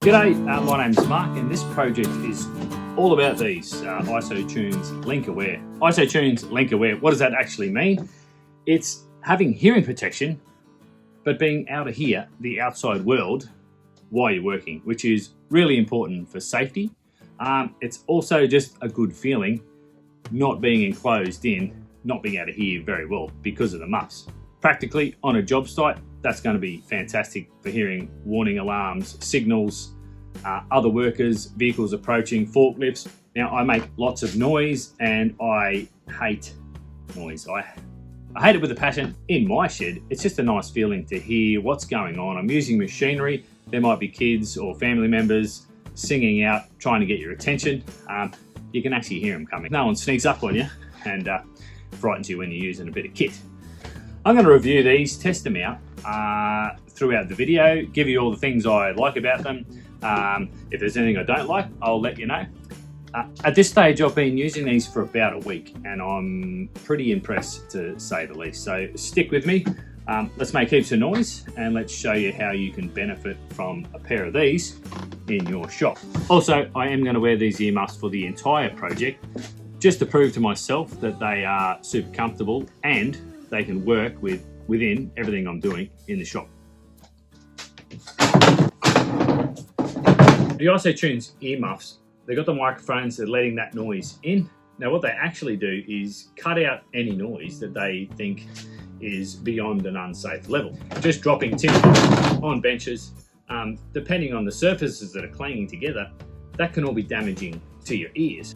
G'day, my name's Mark and this project is all about these Isotunes Link Aware. Isotunes Link Aware, what does that actually mean? It's having hearing protection but being able to hear the outside world while you're working, which is really important for safety. It's also just a good feeling not being enclosed in, not being able to hear very well because of the muffs. Practically on a job site, that's going to be fantastic for hearing warning alarms, signals, other workers, vehicles approaching, forklifts. Now I make lots of noise and I hate noise. I hate it with a passion. In my shed, it's just a nice feeling to hear what's going on. I'm using machinery. There might be kids or family members singing out, trying to get your attention. You can actually hear them coming. No one sneaks up on you and frightens you when you're using a bit of kit. I'm going to review these, test them out throughout the video, give you all the things I like about them. If there's anything I don't like, I'll let you know. At this stage, I've been using these for about a week and I'm pretty impressed, to say the least. So stick with me. Let's make heaps of noise and let's show you how you can benefit from a pair of these in your shop. Also, I am going to wear these earmuffs for the entire project just to prove to myself that they are super comfortable and they can work within everything I'm doing in the shop. The Isotunes earmuffs, they've got the microphones that are letting that noise in. Now what they actually do is cut out any noise that they think is beyond an unsafe level. Just dropping timber on benches, depending on the surfaces that are clanging together, that can all be damaging to your ears.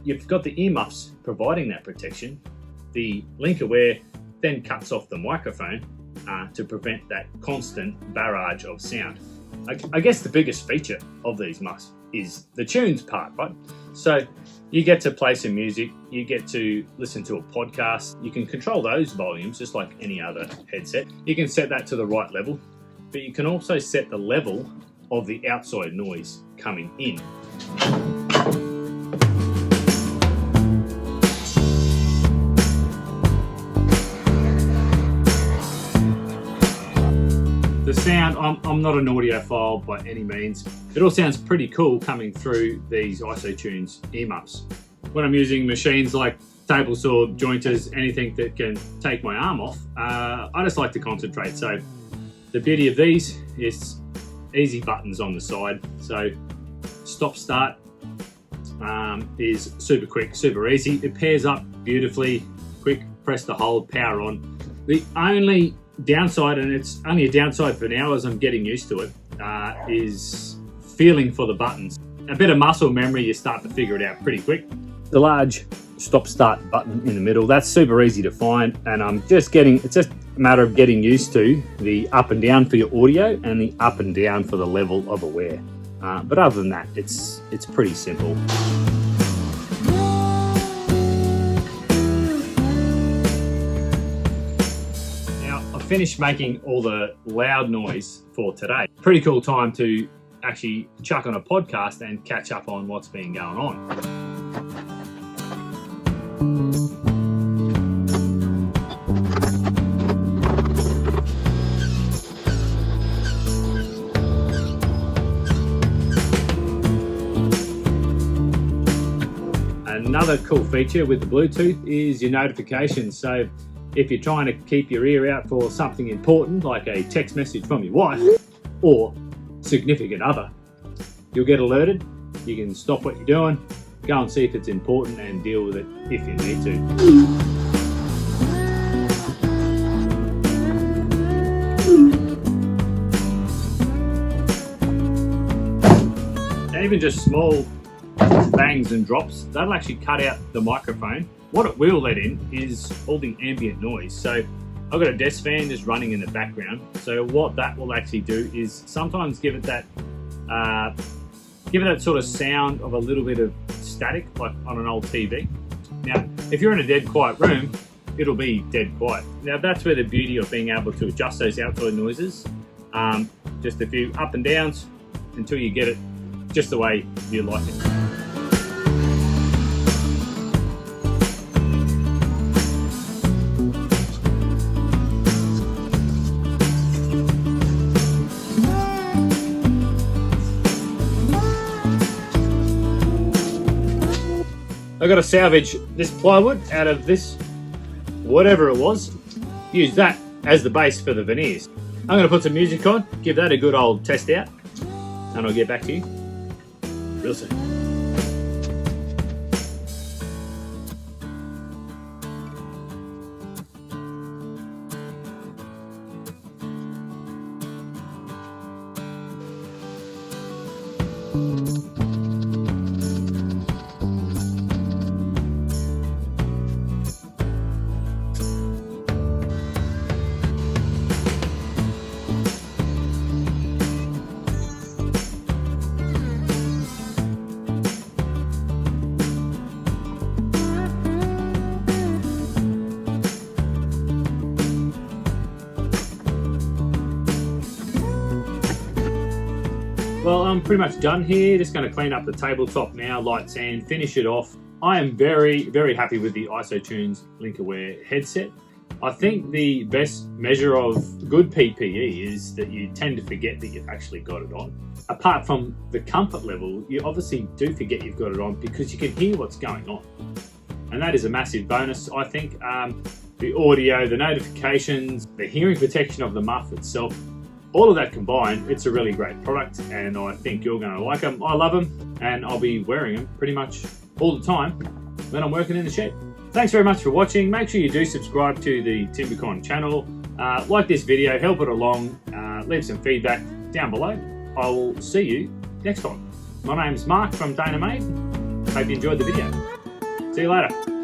You've got the earmuffs providing that protection. The Link Aware then cuts off the microphone to prevent that constant barrage of sound. I guess the biggest feature of these muffs is the tunes part, right? So you get to play some music, you get to listen to a podcast, you can control those volumes just like any other headset. You can set that to the right level, but you can also set the level of the outside noise coming in. The sound, I'm not an audiophile by any means. It all sounds pretty cool coming through these Isotunes earmuffs. When I'm using machines like table saw, jointers, anything that can take my arm off, I just like to concentrate. So the beauty of these is easy buttons on the side. So stop start is super quick, super easy. It pairs up beautifully, quick, press to hold, power on. The only downside, and it's only a downside for now as I'm getting used to it, is feeling for the buttons. A bit of muscle memory, you start to figure it out pretty quick. The large stop start button in the middle, that's super easy to find, and it's just a matter of getting used to the up and down for your audio and the up and down for the level of aware. But other than that, it's pretty simple. Finished making all the loud noise for today. Pretty cool time to actually chuck on a podcast and catch up on what's been going on. Another cool feature with the Bluetooth is your notifications. So if you're trying to keep your ear out for something important, like a text message from your wife or significant other, you'll get alerted. You can stop what you're doing, go and see if it's important and deal with it if you need to. And even just small bangs and drops, that'll actually cut out the microphone. What it will let in is all the ambient noise. So I've got a desk fan just running in the background. So what that will actually do is sometimes give it that sort of sound of a little bit of static, like on an old TV. Now, if you're in a dead quiet room, it'll be dead quiet. Now that's where the beauty of being able to adjust those outside noises. Just a few up and downs until you get it just the way you like it. I got to salvage this plywood out of this, whatever it was. Use that as the base for the veneers. I'm going to put some music on, give that a good old test out, and I'll get back to you real soon. Well, I'm pretty much done here. Just going to clean up the tabletop now, light sand, finish it off. I am very, very happy with the Isotunes Link Aware headset. I think the best measure of good PPE is that you tend to forget that you've actually got it on. Apart from the comfort level, you obviously do forget you've got it on because you can hear what's going on. And that is a massive bonus, I think. The audio, the notifications, the hearing protection of the muff itself, all of that combined, it's a really great product, and I think you're going to like them. I love them, and I'll be wearing them pretty much all the time when I'm working in the shed. Thanks very much for watching. Make sure you do subscribe to the Timbecon channel. Like this video, help it along, leave some feedback down below. I will see you next time. My name's Mark from Dainer Made. Hope you enjoyed the video. See you later.